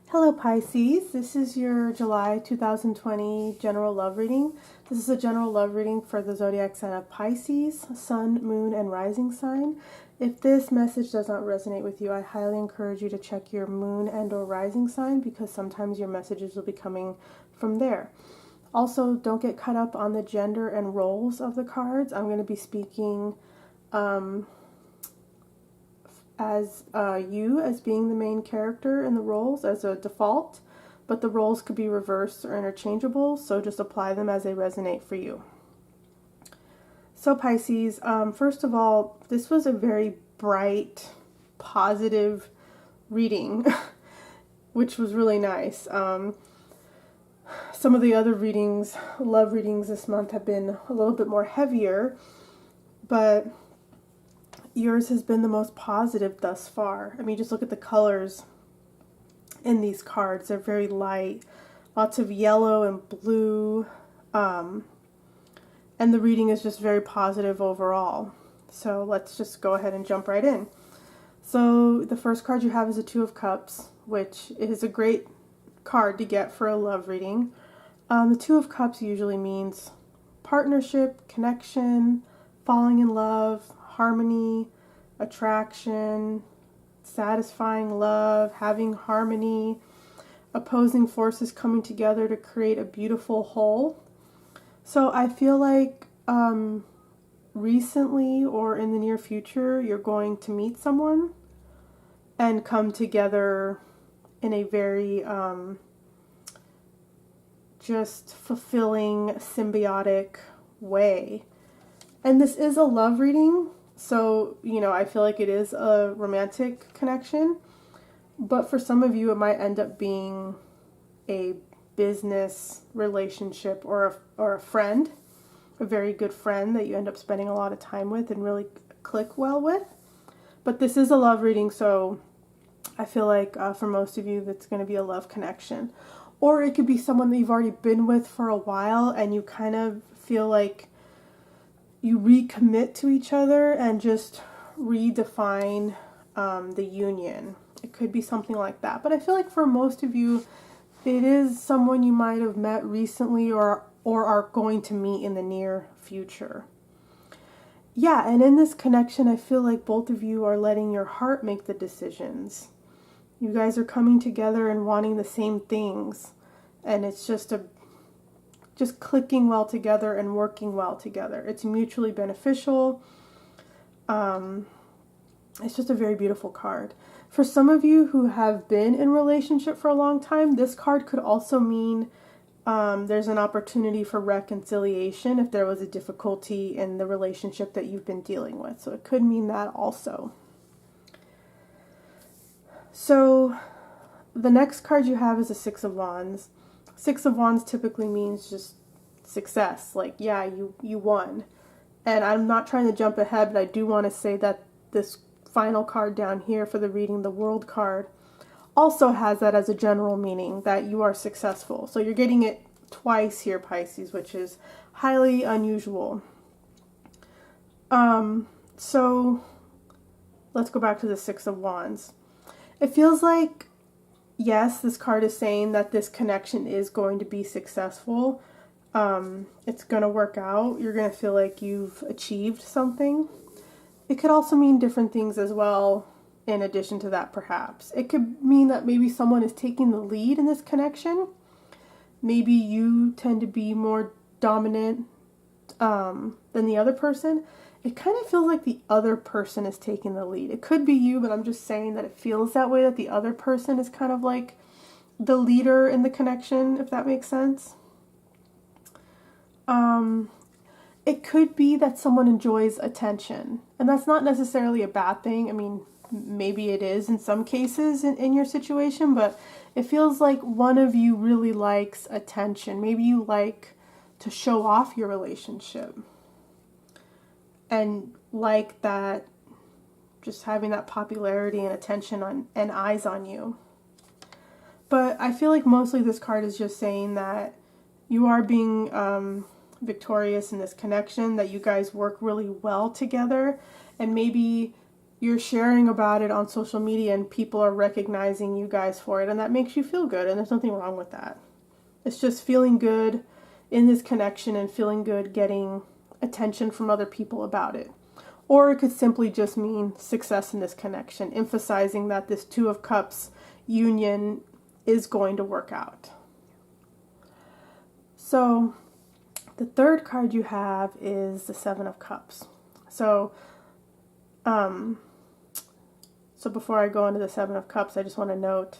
Hello Pisces, this is your July 2020 general love reading. This is a general love reading for the zodiac sign of Pisces, sun, moon, and rising sign. If this message does not resonate with you, I highly encourage you to check your moon and or rising sign because sometimes your messages will be coming from there. Also, don't get caught up on the gender and roles of the cards. I'm going to be speaking as you as being the main character in the roles as a default, but the roles could be reversed or interchangeable, so just apply them as they resonate for you. So Pisces, first of all, this was a very bright, positive reading, which was really nice. Some of the other readings, love readings this month have been a little bit more heavier, but yours has been the most positive thus far. I mean, just look at the colors in these cards. They're very light, lots of yellow and blue, and the reading is just very positive overall. So let's just go ahead and jump right in. So the first card you have is a Two of Cups, which is a great card to get for a love reading. The Two of Cups usually means partnership, connection, falling in love, harmony, attraction, satisfying love, having harmony, opposing forces coming together to create a beautiful whole. So I feel like recently or in the near future, you're going to meet someone and come together in a very just fulfilling, symbiotic way. And this is a love reading, so, you know, I feel like it is a romantic connection, but for some of you, it might end up being a business relationship or a friend, a very good friend that you end up spending a lot of time with and really click well with. But this is a love reading, so I feel like for most of you, that's going to be a love connection. Or it could be someone that you've already been with for a while and you kind of feel like you recommit to each other and just redefine the union. It could be something like that. But I feel like for most of you, it is someone you might have met recently or are going to meet in the near future. Yeah, and in this connection, I feel like both of you are letting your heart make the decisions. You guys are coming together and wanting the same things. And it's just clicking well together and working well together. It's mutually beneficial. It's just a very beautiful card. For some of you who have been in a relationship for a long time, this card could also mean there's an opportunity for reconciliation if there was a difficulty in the relationship that you've been dealing with. So it could mean that also. So the next card you have is a Six of Wands. Six of Wands typically means just success, like, yeah, you won. And I'm not trying to jump ahead, but I do want to say that this final card down here for the reading, the World card, also has that as a general meaning, that you are successful. So you're getting it twice here, Pisces, which is highly unusual. So let's go back to the Six of Wands. It feels like, yes, this card is saying that this connection is going to be successful. It's going to work out. You're going to feel like you've achieved something. It could also mean different things as well in addition to that, perhaps. It could mean that maybe someone is taking the lead in this connection. Maybe you tend to be more dominant than the other person. It kind of feels like the other person is taking the lead. It could be you, but I'm just saying that it feels that way, that the other person is kind of like the leader in the connection, if that makes sense. It could be that someone enjoys attention, and that's not necessarily a bad thing. I mean, maybe it is in some cases in your situation, but it feels like one of you really likes attention. Maybe you like to show off your relationship and like that, just having that popularity and attention and eyes on you. But I feel like mostly this card is just saying that you are being victorious in this connection, that you guys work really well together, and maybe you're sharing about it on social media and people are recognizing you guys for it, and that makes you feel good, and there's nothing wrong with that. It's just feeling good in this connection and feeling good getting attention from other people about it. Or it could simply just mean success in this connection, emphasizing that this Two of Cups union is going to work out. So the third card you have is the Seven of Cups. So before I go into the Seven of Cups, I just want to note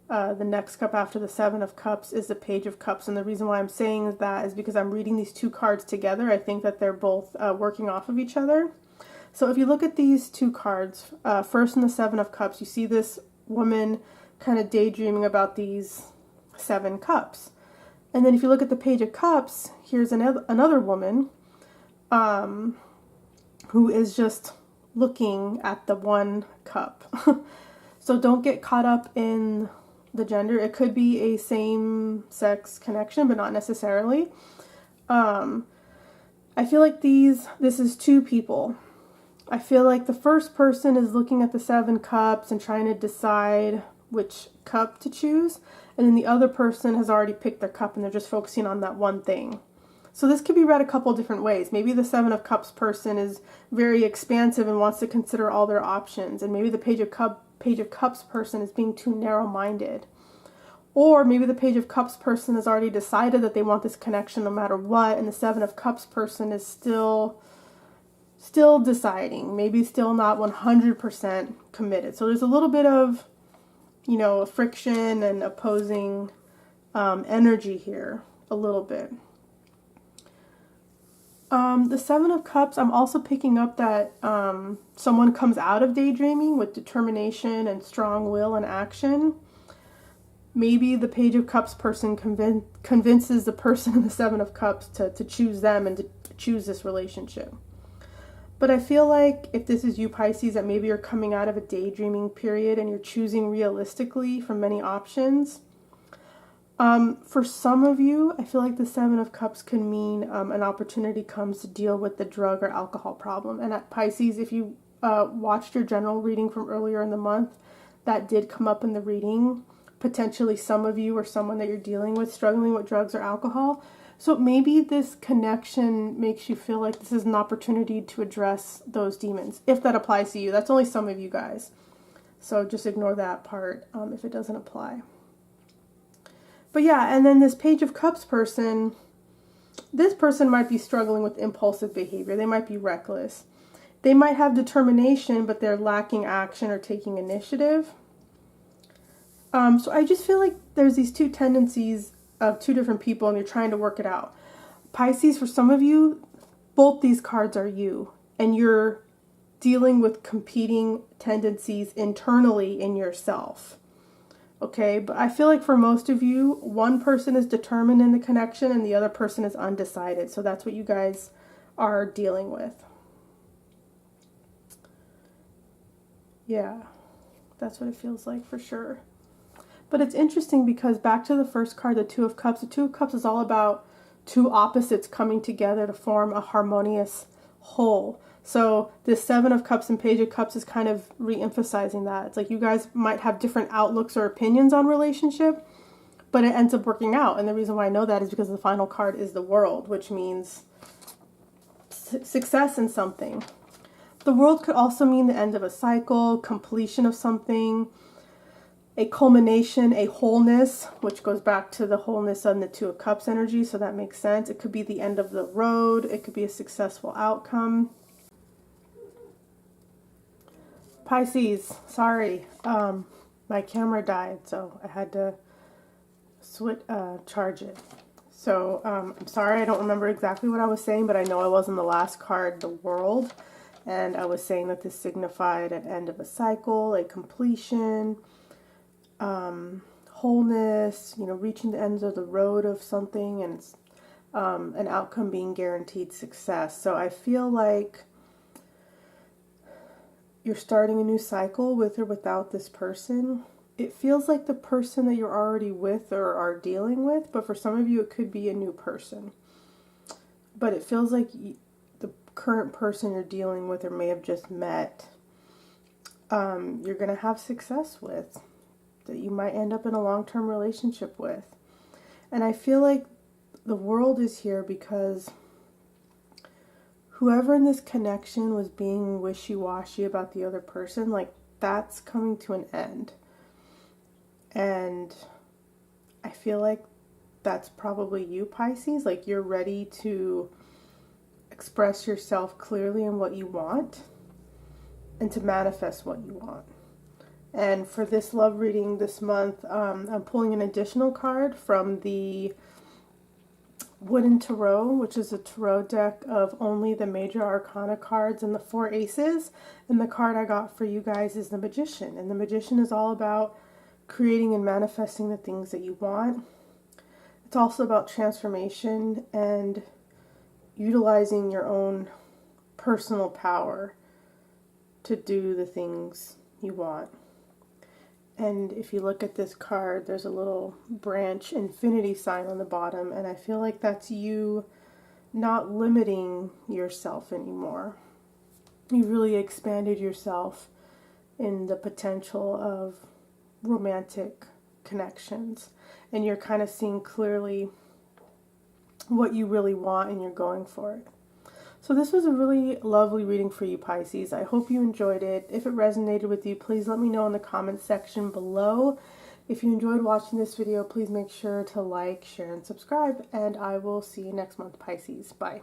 the next cup after the Seven of Cups is the Page of Cups. And the reason why I'm saying that is because I'm reading these two cards together. I think that they're both working off of each other. So if you look at these two cards, first in the Seven of Cups, you see this woman kind of daydreaming about these 7 cups. And then if you look at the Page of Cups, here's another woman who is just looking at the 1 cup. So don't get caught up in the gender. It could be a same-sex connection, but not necessarily. I feel like this is 2 people. I feel like the first person is looking at the 7 cups and trying to decide which cup to choose, and then the other person has already picked their cup and they're just focusing on that one thing. So this could be read a couple different ways. Maybe the Seven of Cups person is very expansive and wants to consider all their options, and maybe the Page of Cups person is being too narrow-minded. Or maybe the Page of Cups person has already decided that they want this connection no matter what, and the Seven of Cups person is still deciding, maybe still not 100% committed. So there's a little bit of, friction and opposing energy here, a little bit. The Seven of Cups, I'm also picking up that someone comes out of daydreaming with determination and strong will and action. Maybe the Page of Cups person convinces the person in the Seven of Cups to choose them and to choose this relationship. But I feel like if this is you, Pisces, that maybe you're coming out of a daydreaming period and you're choosing realistically from many options. For some of you, I feel like the Seven of Cups can mean an opportunity comes to deal with the drug or alcohol problem. And at Pisces, if you watched your general reading from earlier in the month, that did come up in the reading. Potentially some of you or someone that you're dealing with struggling with drugs or alcohol. So maybe this connection makes you feel like this is an opportunity to address those demons, if that applies to you. That's only some of you guys. So just ignore that part if it doesn't apply. But yeah, and then this Page of Cups person, this person might be struggling with impulsive behavior. They might be reckless. They might have determination, but they're lacking action or taking initiative. So I just feel like there's these 2 tendencies of 2 different people and you're trying to work it out. Pisces, for some of you, both these cards are you, and you're dealing with competing tendencies internally in yourself. Okay, but I feel like for most of you, one person is determined in the connection and the other person is undecided. So that's what you guys are dealing with. Yeah, that's what it feels like for sure. But it's interesting because back to the first card, the Two of Cups. The Two of Cups is all about 2 opposites coming together to form a harmonious whole. So this Seven of Cups and Page of Cups is kind of re-emphasizing that. It's like you guys might have different outlooks or opinions on relationship, but it ends up working out. And the reason why I know that is because the final card is the World, which means success in something. The World could also mean the end of a cycle, completion of something, a culmination, a wholeness, which goes back to the wholeness on the Two of Cups energy, so that makes sense. It could be the end of the road. It could be a successful outcome. Pisces, sorry, my camera died, so I had to charge it. So I'm sorry, I don't remember exactly what I was saying, but I know I was in the last card, the World, and I was saying that this signified an end of a cycle, a completion, wholeness, reaching the ends of the road of something, and an outcome being guaranteed success. So I feel like you're starting a new cycle with or without this person. It feels like the person that you're already with or are dealing with, but for some of you it could be a new person. But it feels like the current person you're dealing with or may have just met you're going to have success with, that you might end up in a long-term relationship with. And I feel like the world is here because whoever in this connection was being wishy-washy about the other person, like, that's coming to an end. And I feel like that's probably you, Pisces. Like, you're ready to express yourself clearly in what you want and to manifest what you want. And for this love reading this month, I'm pulling an additional card from the Wooden Tarot, which is a tarot deck of only the major arcana cards and the 4 aces. And the card I got for you guys is the Magician. And the Magician is all about creating and manifesting the things that you want. It's also about transformation and utilizing your own personal power to do the things you want. And if you look at this card, there's a little branch infinity sign on the bottom, and I feel like that's you not limiting yourself anymore. You really expanded yourself in the potential of romantic connections, and you're kind of seeing clearly what you really want and you're going for it. So this was a really lovely reading for you, Pisces. I hope you enjoyed it. If it resonated with you, please let me know in the comments section below. If you enjoyed watching this video, please make sure to like, share, and subscribe, and I will see you next month, Pisces. Bye.